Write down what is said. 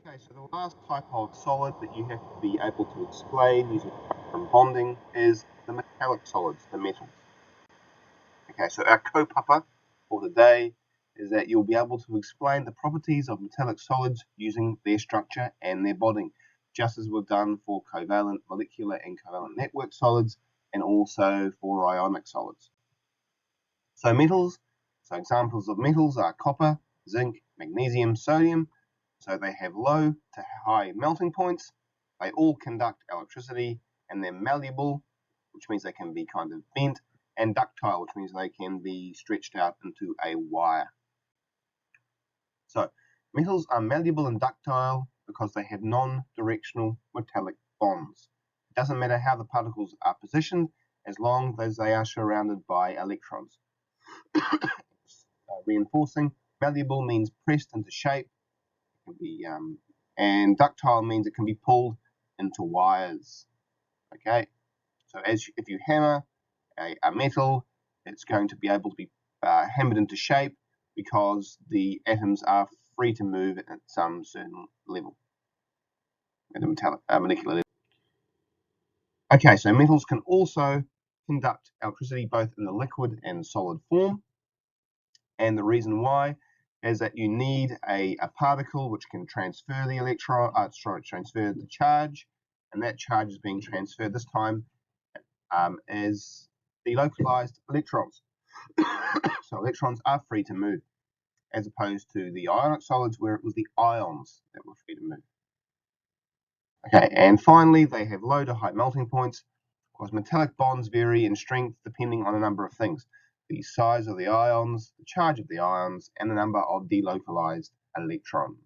Okay, so the last type of solid that you have to be able to explain using spectrum bonding is the metallic solids, the metals. Okay, so our kaupapa for today is that you'll be able to explain the properties of metallic solids using their structure and their bonding, just as we've done for covalent, molecular, and covalent network solids, and also for ionic solids. So metals, so examples of metals are copper, zinc, magnesium, sodium. So they have low to high melting points. They all conduct electricity, and they're malleable, which means they can be kind of bent, and ductile, which means they can be stretched out into a wire. So metals are malleable and ductile because they have non-directional metallic bonds. It doesn't matter how the particles are positioned as long as they are surrounded by electrons. Reinforcing, malleable means pressed into shape. It can be, and ductile means it can be pulled into wires. Okay, so if you hammer a metal, it's going to be able to be hammered into shape because the atoms are free to move at some certain level, at a molecular level. Okay, so metals can also conduct electricity both in the liquid and solid form, and the reason why is that you need a particle which can transfer the transfer the charge, and that charge is being transferred this time as delocalized electrons. So electrons are free to move, as opposed to the ionic solids where it was the ions that were free to move. Okay, and finally, they have low to high melting points, because metallic bonds vary in strength depending on a number of things: the size of the ions, the charge of the ions, and the number of delocalized electrons.